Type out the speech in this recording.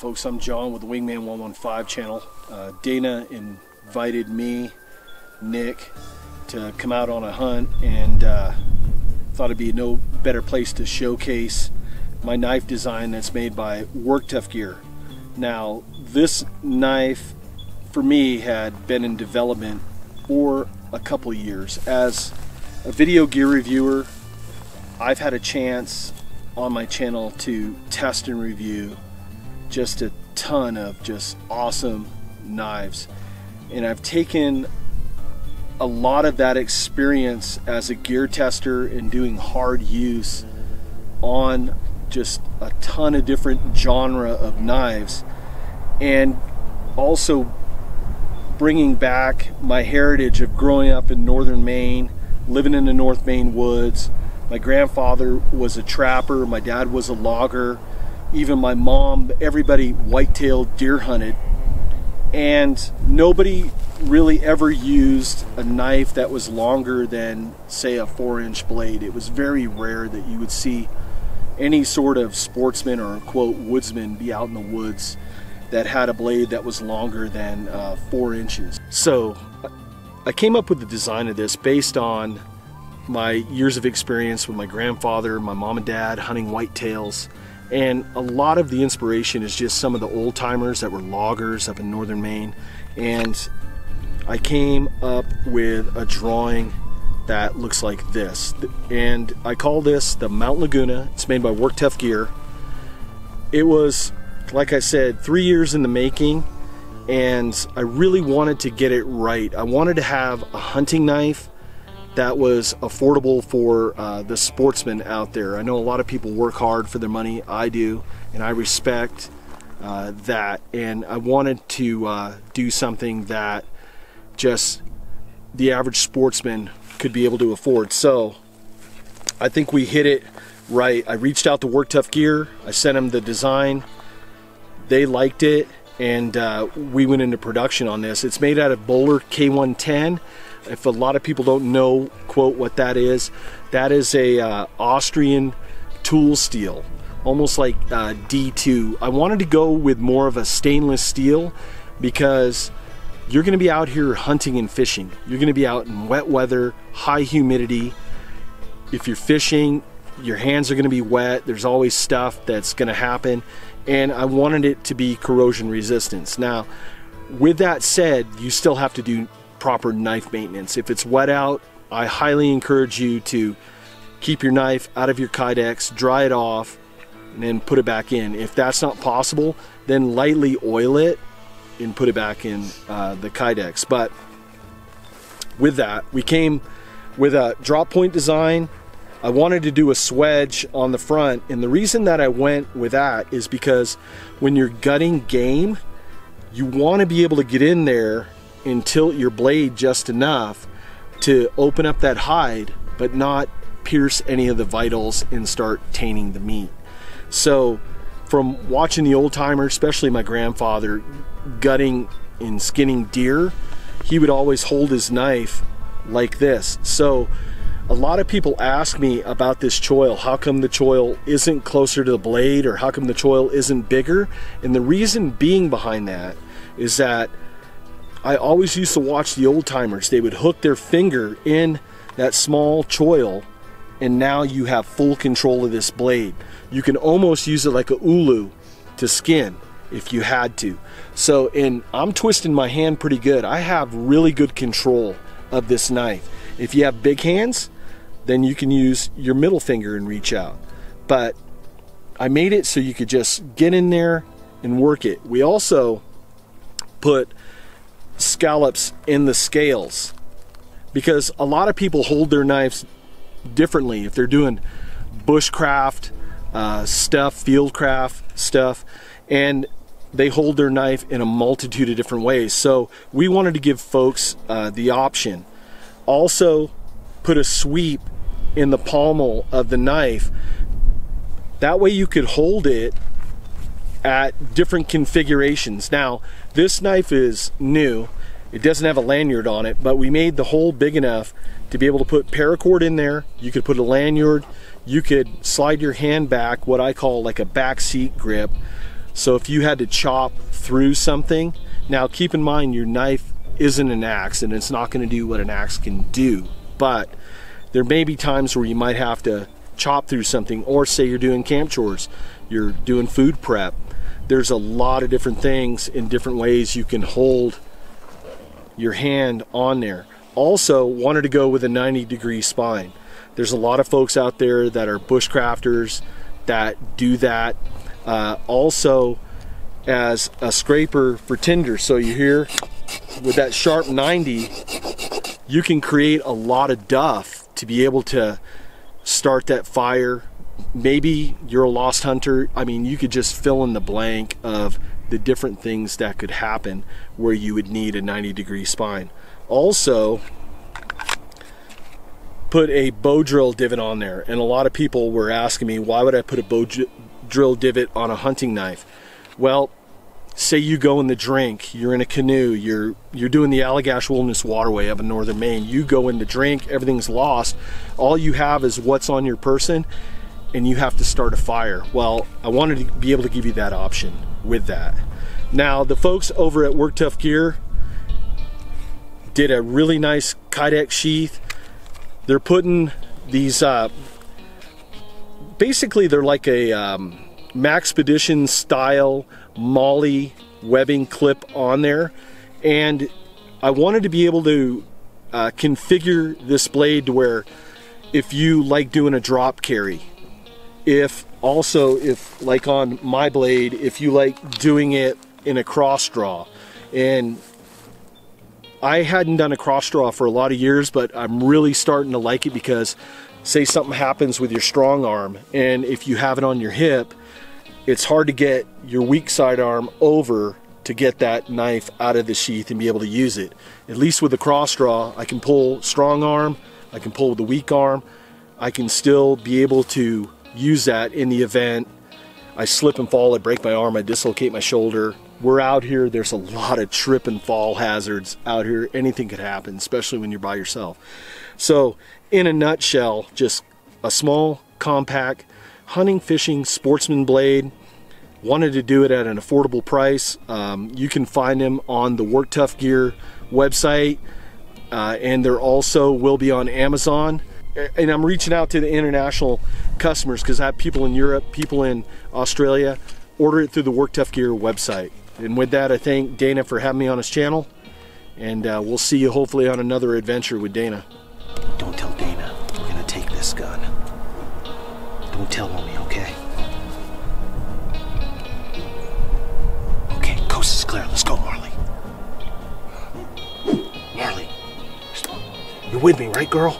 folks, I'm John with the Wingman 115 channel. Dana invited me, Nick, to come out on a hunt, and thought it'd be no better place to showcase my knife design that's made by Tuff gear. Now, this knife for me had been in development for a couple years. As a video gear reviewer, I've had a chance on my channel to test and review just a ton of just awesome knives, and I've taken a lot of that experience as a gear tester and doing hard use on just a ton of different genre of knives, and also bringing back my heritage of growing up in northern Maine, living in the North Maine woods. My grandfather was a trapper, my dad was a logger, even my mom, everybody white-tailed deer hunted, and nobody really ever used a knife that was longer than, say, a 4-inch blade. It was very rare that you would see any sort of sportsman or quote woodsman be out in the woods that had a blade that was longer than 4 inches. So I came up with the design of this based on my years of experience with my grandfather, my mom and dad hunting whitetails, and a lot of the inspiration is just some of the old timers that were loggers up in northern Maine. And I came up with a drawing that looks like this, and I call this the Mount Laguna. It's made by Tuff gear. It was, like I said, 3 years in the making, and I really wanted to get it right. I wanted to have a hunting knife that was affordable for the sportsman out there. I know a lot of people work hard for their money. I do, and I respect that. And I wanted to do something that just the average sportsman could be able to afford. So I think we hit it right. I reached out to Tuff gear. I sent them the design. They liked it, and we went into production on this. It's made out of Bowler K110. If a lot of people don't know, quote, what that is a Austrian tool steel, almost like D2. I wanted to go with more of a stainless steel because you're going to be out here hunting and fishing. You're going to be out in wet weather, high humidity. If you're fishing, your hands are going to be wet. There's always stuff that's going to happen, and I wanted it to be corrosion resistance. Now, with that said, you still have to do proper knife maintenance. If it's wet out, I highly encourage you to keep your knife out of your Kydex, dry it off, and then put it back in. If that's not possible, then lightly oil it and put it back in the Kydex. But with that, we came with a drop point design. I wanted to do a swedge on the front, and the reason that I went with that is because when you're gutting game, you want to be able to get in there and tilt your blade just enough to open up that hide but not pierce any of the vitals and start tainting the meat. So from watching the old timer, especially my grandfather, gutting and skinning deer, he would always hold his knife like this. So a lot of people ask me about this choil. How come the choil isn't closer to the blade, or how come the choil isn't bigger? And the reason being behind that is that I always used to watch the old timers. They would hook their finger in that small choil, and now you have full control of this blade. You can almost use it like a ulu to skin if you had to. So, and I'm twisting my hand pretty good. I have really good control of this knife. If you have big hands, then you can use your middle finger and reach out. But I made it so you could just get in there and work it. We also put scallops in the scales because a lot of people hold their knives differently. If they're doing bushcraft stuff, fieldcraft stuff, and they hold their knife in a multitude of different ways. So we wanted to give folks the option. Also put a sweep in the pommel of the knife. That way you could hold it at different configurations. Now, this knife is new. It doesn't have a lanyard on it, but we made the hole big enough to be able to put paracord in there. You could put a lanyard. You could slide your hand back, what I call like a back seat grip, So if you had to chop through something, now keep in mind your knife isn't an axe and it's not going to do what an axe can do, but there may be times where you might have to chop through something, or say you're doing camp chores, you're doing food prep. There's a lot of different things in different ways you can hold your hand on there. Also wanted to go with a 90-degree spine. There's a lot of folks out there that are bushcrafters that do that. Also as a scraper for tinder. So you hear with that sharp 90, you can create a lot of duff to be able to start that fire. Maybe you're a lost hunter. I mean, you could just fill in the blank of the different things that could happen where you would need a 90-degree spine. Also, put a bow drill divot on there, and a lot of people were asking me, why would I put a bow drill divot on a hunting knife? Well, say you go in the drink, you're in a canoe, you're doing the Allagash Wilderness Waterway up in northern Maine, you go in the drink, everything's lost, all you have is what's on your person, and you have to start a fire. Well, I wanted to be able to give you that option with that. Now, the folks over at Work Tuff Gear did a really nice Kydex sheath. They're putting these, basically they're like a Maxpedition style Molly webbing clip on there, and I wanted to be able to configure this blade to where if you like doing a drop carry, if like on my blade, if you like doing it in a cross draw. And I hadn't done a cross draw for a lot of years, but I'm really starting to like it because say something happens with your strong arm, and if you have it on your hip, it's hard to get your weak side arm over to get that knife out of the sheath and be able to use it. At least with the cross draw, I can pull strong arm, I can pull with the weak arm, I can still be able to use that in the event I slip and fall, I break my arm, I dislocate my shoulder. We're out here, there's a lot of trip and fall hazards out here. Anything could happen, especially when you're by yourself. So in a nutshell, just a small, compact, hunting, fishing, sportsman blade. Wanted to do it at an affordable price. You can find them on the Work Tuff Gear website, and they're also will be on Amazon. And I'm reaching out to the international customers because I have people in Europe, people in Australia. Order it through the Work Tuff Gear website. And with that, I thank Dana for having me on his channel, and we'll see you hopefully on another adventure with Dana. Don't tell Dana we're gonna take this gun. Don't tell on me, okay? Okay, coast is clear. Let's go, Marley. Marley, you're with me, right, girl?